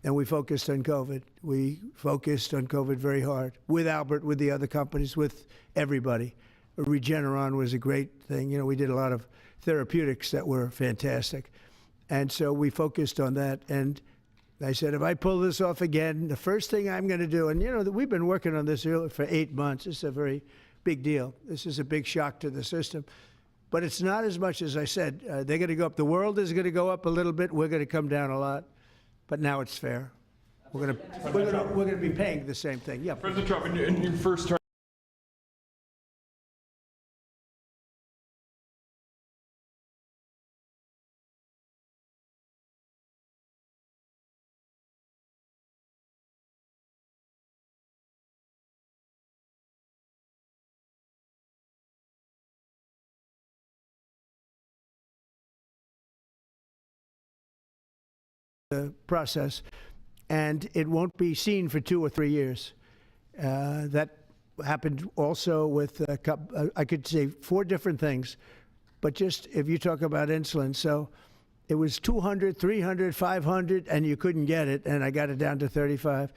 and we focused on COVID. We focused on COVID very hard with Albert, with the other companies, with everybody. Regeneron was a great thing. You know, we did a lot of therapeutics that were fantastic. And so we focused on that. And I said, if I pull this off again, the first thing I'm going to do, and you know, we've been working on this for 8 months. It's a very big deal. This is a big shock to the system. But it's not as much as I said. They're going to go up. The world is going to go up a little bit. We're going to come down a lot. But now it's fair. We're going to be paying the same thing. Yeah. President Trump, in your first term, process, and it won't be seen for 2 or 3 years. That happened also with, I could say 4 different things, but just if you talk about insulin, so it was 200, 300, 500, and you couldn't get it, and I got it down to 35.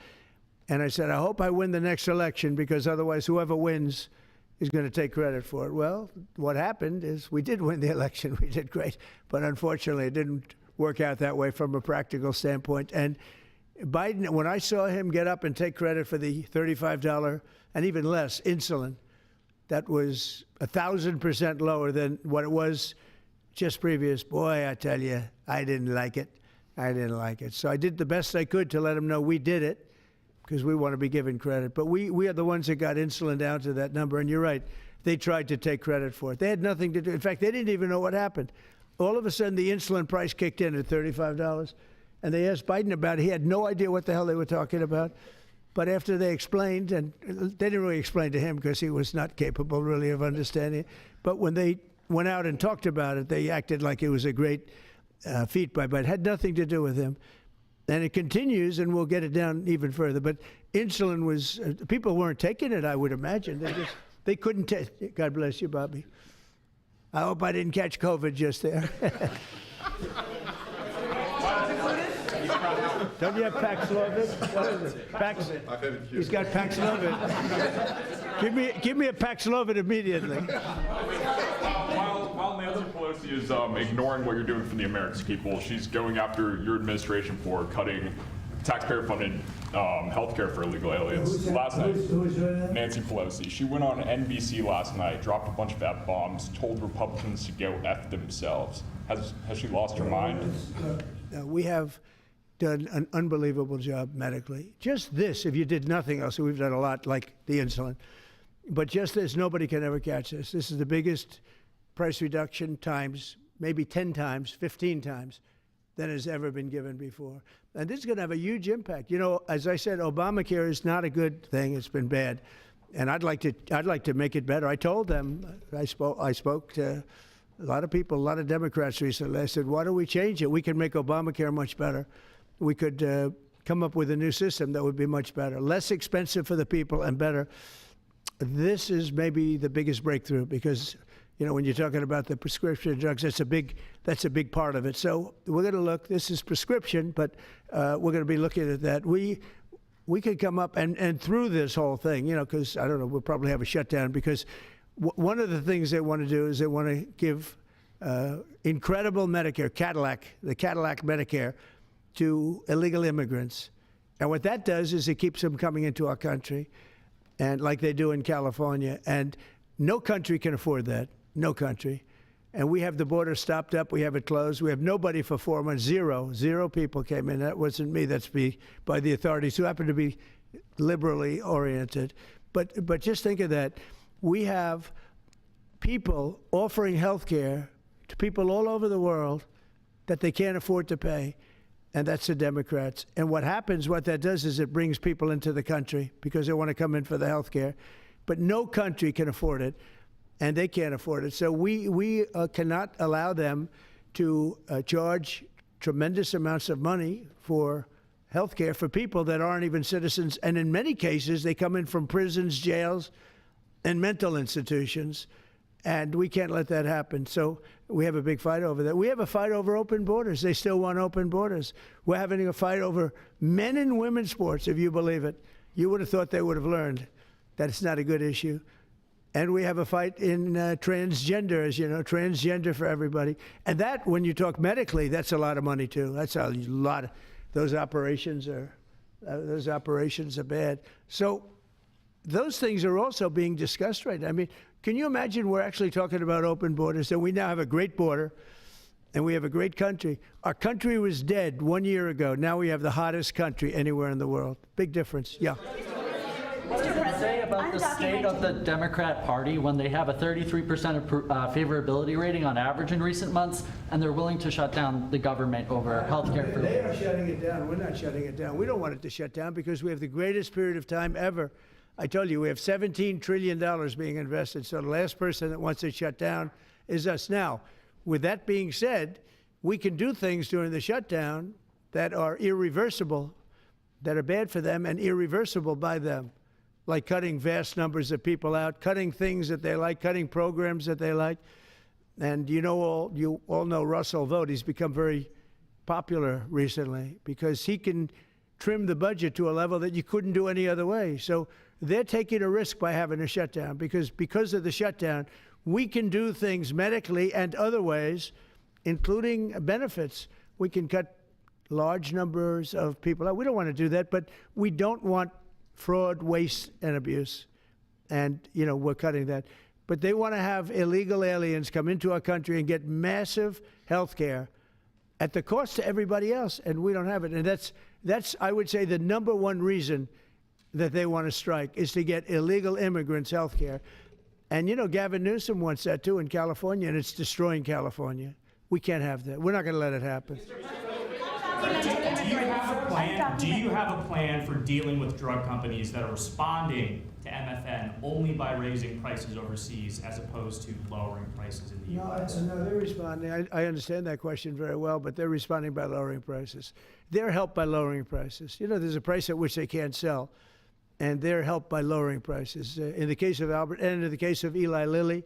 And I said, I hope I win the next election, because otherwise whoever wins is going to take credit for it. Well, what happened is we did win the election. We did great. But unfortunately, it didn't work out that way from a practical standpoint. And Biden, when I saw him get up and take credit for the $35 and even less insulin, that was 1,000% lower than what it was just previous. Boy, I tell you, I didn't like it. I didn't like it. So I did the best I could to let him know we did it, because we want to be given credit. But we are the ones that got insulin down to that number. And you're right, they tried to take credit for it. They had nothing to do. In fact, they didn't even know what happened. All of a sudden, the insulin price kicked in at $35. And they asked Biden about it. He had no idea what the hell they were talking about. But after they explained, and they didn't really explain to him because he was not capable really of understanding it. But when they went out and talked about it, they acted like it was a great feat by Biden. It had nothing to do with him. And it continues, and we'll get it down even further. But insulin was, people weren't taking it, I would imagine. They couldn't take. God bless you, Bobby. I hope I didn't catch COVID just there. Don't you have Paxlovid? What is it? He's got Paxlovid. give me a Paxlovid immediately. While Nancy Pelosi is ignoring what you're doing for the American people, she's going after your administration for cutting taxpayer-funded health care for illegal aliens. Last night, Who's doing that? Nancy Pelosi, she went on NBC last night, dropped a bunch of F-bombs, told Republicans to go F themselves. Has she lost her mind? We have done an unbelievable job medically. Just this, if you did nothing else, we've done a lot, like the insulin. But just this, nobody can ever catch this. This is the biggest price reduction times, maybe 10 times, 15 times, than has ever been given before. And this is going to have a huge impact. You know, as I said, Obamacare is not a good thing. It's been bad. And I'd like to make it better. I told them, I spoke to a lot of people, a lot of Democrats recently. I said, why don't we change it? We can make Obamacare much better. We could come up with a new system that would be much better, less expensive for the people and better. This is maybe the biggest breakthrough, because, you know, when you're talking about the prescription drugs, that's a big part of it. So we're going to look. This is prescription, but we're going to be looking at that. We could come up and through this whole thing, you know, because I don't know, we'll probably have a shutdown, because one of the things they want to do is they want to give incredible Medicare, the Cadillac Medicare, to illegal immigrants. And what that does is it keeps them coming into our country, and like they do in California. And no country can afford that. No country. And we have the border stopped up. We have it closed. We have nobody for 4 months. Zero people came in. That wasn't me. That's by the authorities, who happen to be liberally oriented. But just think of that. We have people offering health care to people all over the world that they can't afford to pay. And that's the Democrats. And what that does is it brings people into the country because they want to come in for the health care. But no country can afford it, and they can't afford it. So we cannot allow them to charge tremendous amounts of money for health care for people that aren't even citizens. And in many cases, they come in from prisons, jails, and mental institutions. And we can't let that happen. So we have a big fight over that. We have a fight over open borders. They still want open borders. We're having a fight over men and women's sports, if you believe it. You would have thought they would have learned that it's not a good issue. And we have a fight in transgender, as you know, transgender for everybody. And that, when you talk medically, that's a lot of money too. That's a lot. Those operations are bad. So those things are also being discussed right now. I mean, can you imagine we're actually talking about open borders, and we now have a great border, and we have a great country. Our country was dead 1 year ago. Now we have the hottest country anywhere in the world. Big difference. Yeah. What does it say about the state of the Democrat Party when they have a 33% favorability rating on average in recent months, and they're willing to shut down the government over health care? They are shutting it down. We're not shutting it down. We don't want it to shut down because we have the greatest period of time ever. I told you, we have $17 trillion being invested, so the last person that wants it shut down is us. Now, with that being said, we can do things during the shutdown that are irreversible, that are bad for them and irreversible by them, like cutting vast numbers of people out, cutting things that they like, cutting programs that they like. And you all know Russell Vought. He's become very popular recently because he can trim the budget to a level that you couldn't do any other way. So they're taking a risk by having a shutdown because of the shutdown, we can do things medically and other ways, including benefits. We can cut large numbers of people out. We don't want to do that, but we don't want fraud, waste, and abuse. And, we're cutting that. But they want to have illegal aliens come into our country and get massive health care at the cost to everybody else, and we don't have it. And that's I would say, the number one reason that they want to strike is to get illegal immigrants health care. And, Gavin Newsom wants that, too, in California, and it's destroying California. We can't have that. We're not going to let it happen. Do you have a plan for dealing with drug companies that are responding to MFN only by raising prices overseas as opposed to lowering prices in the U.S.? No, they're responding. I understand that question very well, but they're responding by lowering prices. They're helped by lowering prices. There's a price at which they can't sell, and they're helped by lowering prices. In the case of Albert and in the case of Eli Lilly,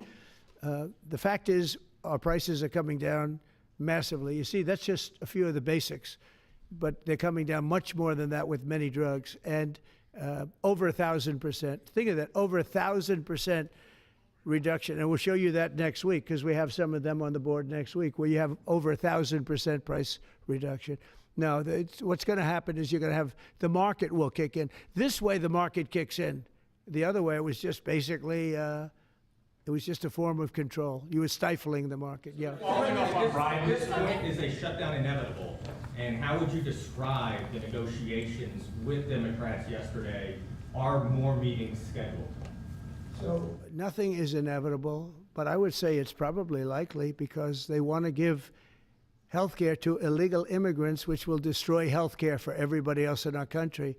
the fact is our prices are coming down massively. You see, that's just a few of the basics, but they're coming down much more than that with many drugs, and over 1,000%. Think of that, over 1,000% reduction. And we'll show you that next week because we have some of them on the board next week where you have over 1,000% price reduction. No, what's going to happen is you're going to have the market will kick in. This way, the market kicks in. The other way, it was just basically it was just a form of control. You were stifling the market. Yeah. Following up on Brian's point, is a shutdown inevitable? And how would you describe the negotiations with Democrats yesterday? Are more meetings scheduled? So nothing is inevitable, but I would say it's probably likely because they want to give health care to illegal immigrants, which will destroy health care for everybody else in our country.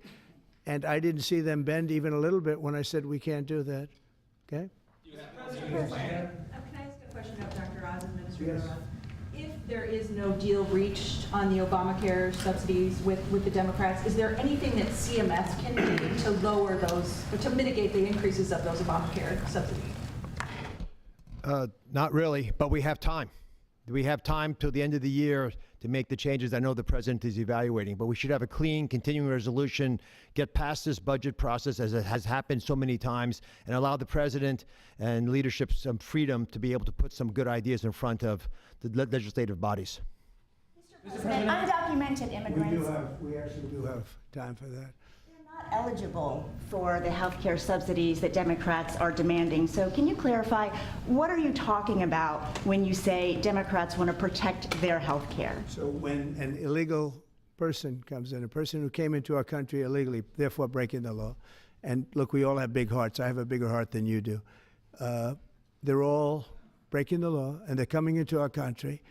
And I didn't see them bend even a little bit when I said we can't do that. Okay? Can I ask a question of Dr. Oz, Administrator Oz? If there is no deal reached on the Obamacare subsidies with the Democrats, is there anything that CMS can do to lower those, or to mitigate the increases of those Obamacare subsidies? Not really, but we have time. We have time till the end of the year to make the changes I know the president is evaluating, but we should have a clean, continuing resolution, get past this budget process as it has happened so many times, and allow the president and leadership some freedom to be able to put some good ideas in front of the legislative bodies. Mr. President, undocumented immigrants. We actually do have time for that. Not eligible for the health care subsidies that Democrats are demanding. So can you clarify, what are you talking about when you say Democrats want to protect their health care? So when an illegal person comes in, a person who came into our country illegally, therefore breaking the law, and look, we all have big hearts. I have a bigger heart than you do. They're all breaking the law, and they're coming into our country.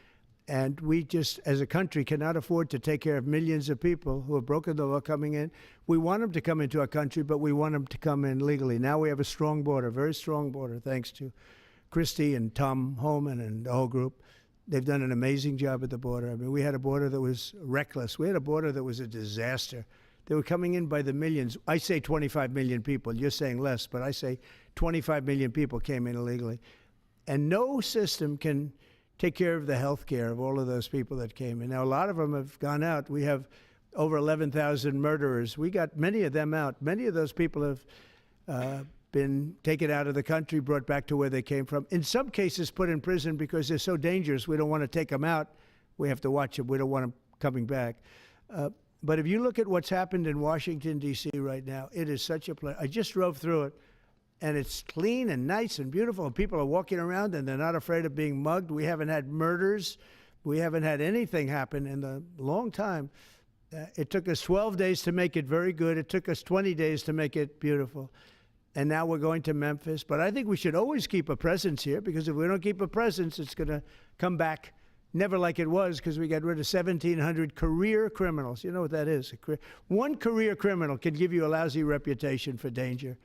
And we just, as a country, cannot afford to take care of millions of people who have broken the law coming in. We want them to come into our country, but we want them to come in legally. Now we have a strong border, very strong border, thanks to Christie and Tom Homan and the whole group. They've done an amazing job at the border. I mean, we had a border that was reckless. We had a border that was a disaster. They were coming in by the millions. I say 25 million people. You're saying less, but I say 25 million people came in illegally. And no system can take care of the health care of all of those people that came in. Now, a lot of them have gone out. We have over 11,000 murderers. We got many of them out. Many of those people have been taken out of the country, brought back to where they came from. In some cases, put in prison because they're so dangerous. We don't want to take them out. We have to watch them. We don't want them coming back. But if you look at what's happened in Washington, D.C. right now, it is such a place. I just drove through it. And it's clean and nice and beautiful, and people are walking around and they're not afraid of being mugged. We haven't had murders. We haven't had anything happen in a long time. It took us 12 days to make it very good. It took us 20 days to make it beautiful. And now we're going to Memphis. But I think we should always keep a presence here, because if we don't keep a presence, it's going to come back never like it was, because we got rid of 1,700 career criminals. You know what that is? One career criminal can give you a lousy reputation for danger,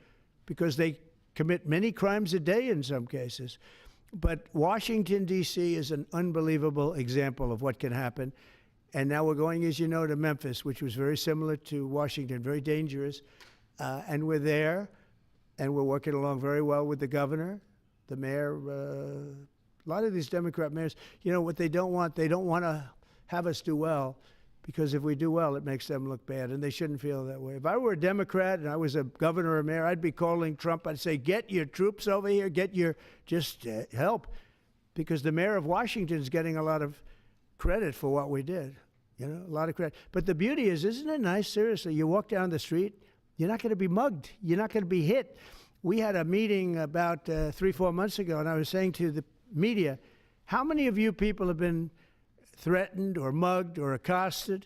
because they commit many crimes a day in some cases. But Washington, D.C. is an unbelievable example of what can happen. And now we're going, as you know, to Memphis, which was very similar to Washington, very dangerous. And we're there, and we're working along very well with the governor, the mayor. A lot of these Democrat mayors, you know what they don't want? They don't want to have us do well, because if we do well, it makes them look bad, and they shouldn't feel that way. If I were a Democrat and I was a governor or mayor, I'd be calling Trump. I'd say, get your troops over here, just help, because the mayor of Washington is getting a lot of credit for what we did, a lot of credit. But the beauty is, isn't it nice, seriously, you walk down the street, you're not going to be mugged, you're not going to be hit. We had a meeting about 3-4 months ago, and I was saying to the media, how many of you people have been threatened or mugged or accosted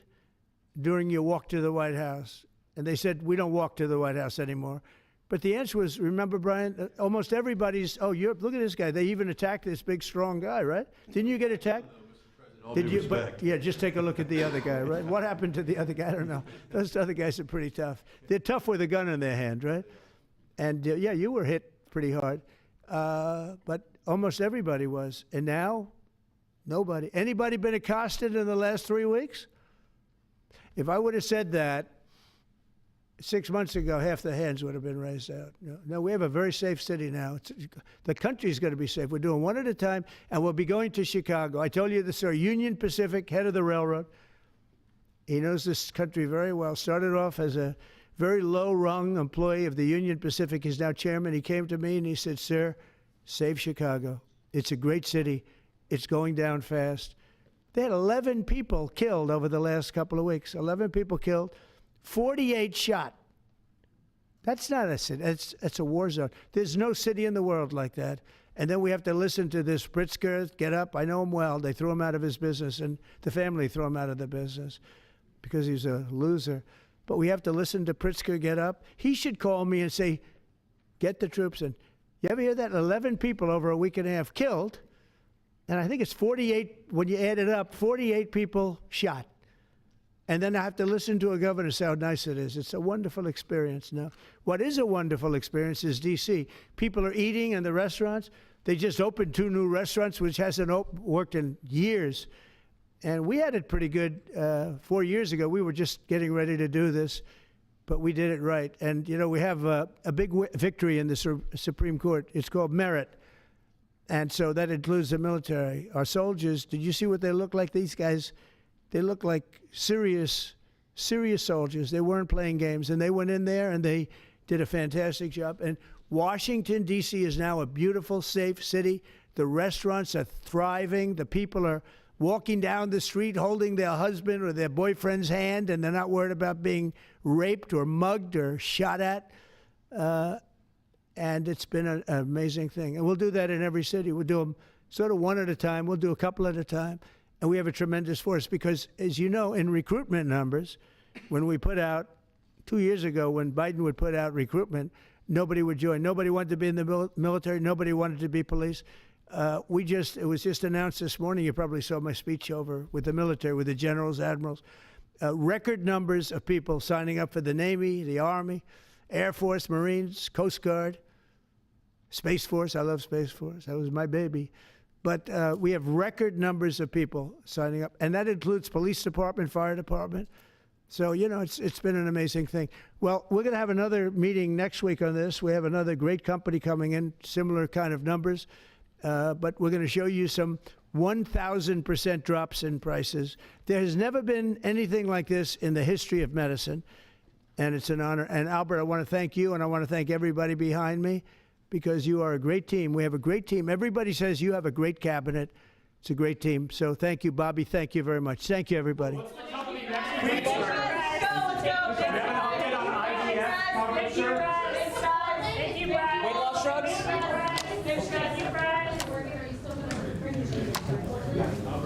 during your walk to the White House? And they said, we don't walk to the White House anymore. But the answer was, remember, Brian, almost everybody's, look at this guy. They even attacked this big, strong guy, right? Didn't you get attacked? Did you? But, yeah, just take a look at the other guy, right? What happened to the other guy? I don't know. Those other guys are pretty tough. They're tough with a gun in their hand, right? And, yeah, you were hit pretty hard. But almost everybody was. And now, nobody. Anybody been accosted in the last 3 weeks? If I would have said that 6 months ago, half the hands would have been raised out. No, we have a very safe city now. The country's going to be safe. We're doing one at a time, and we'll be going to Chicago. I told you this, sir. Union Pacific, head of the railroad. He knows this country very well. Started off as a very low-rung employee of the Union Pacific. He's now chairman. He came to me and he said, sir, save Chicago. It's a great city. It's going down fast. They had 11 people killed over the last couple of weeks. 11 people killed, 48 shot. That's not a city. It's a war zone. There's no city in the world like that. And then we have to listen to this Pritzker get up. I know him well. They threw him out of his business, and the family threw him out of the business because he's a loser. But we have to listen to Pritzker get up. He should call me and say, get the troops in. You ever hear that? 11 people over a week and a half killed. And I think it's 48, when you add it up, 48 people shot. And then I have to listen to a governor say how nice it is. It's a wonderful experience. Now, what is a wonderful experience is D.C. People are eating in the restaurants. They just opened 2 new restaurants, which hasn't worked in years. And we had it pretty good 4 years ago. We were just getting ready to do this, but we did it right. And, we have a big victory in the Supreme Court. It's called merit. And so that includes the military. Our soldiers, did you see what they look like? These guys, they look like serious soldiers. They weren't playing games. And they went in there and they did a fantastic job. And Washington, D.C. is now a beautiful, safe city. The restaurants are thriving. The people are walking down the street holding their husband or their boyfriend's hand, and they're not worried about being raped or mugged or shot at. And it's been an amazing thing. And we'll do that in every city. We'll do them sort of one at a time. We'll do a couple at a time. And we have a tremendous force because, as you know, in recruitment numbers, when we put out, 2 years ago, when Biden would put out recruitment, nobody would join. Nobody wanted to be in the military. Nobody wanted to be police. It was just announced this morning, you probably saw my speech over with the military, with the generals, admirals, record numbers of people signing up for the Navy, the Army, Air Force, Marines, Coast Guard, Space Force. I love Space Force. That was my baby. But we have record numbers of people signing up, and that includes police department, fire department. So, it's been an amazing thing. Well, we're going to have another meeting next week on this. We have another great company coming in, similar kind of numbers. But we're going to show you some 1,000% drops in prices. There has never been anything like this in the history of medicine, and it's an honor. And Albert, I want to thank you, and I want to thank everybody behind me, because you are a great team. We have a great team. Everybody says you have a great cabinet. It's a great team. So thank you, Bobby. Thank you very much. Thank you, everybody. What's the company next week? Let's go. We have an update on IVF coverage, sir. Thank you, Brad. Weight loss drugs? Thank you, Brad.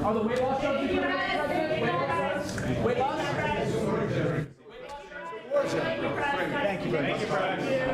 Are the weight loss drugs? Weight loss? Thank you very much.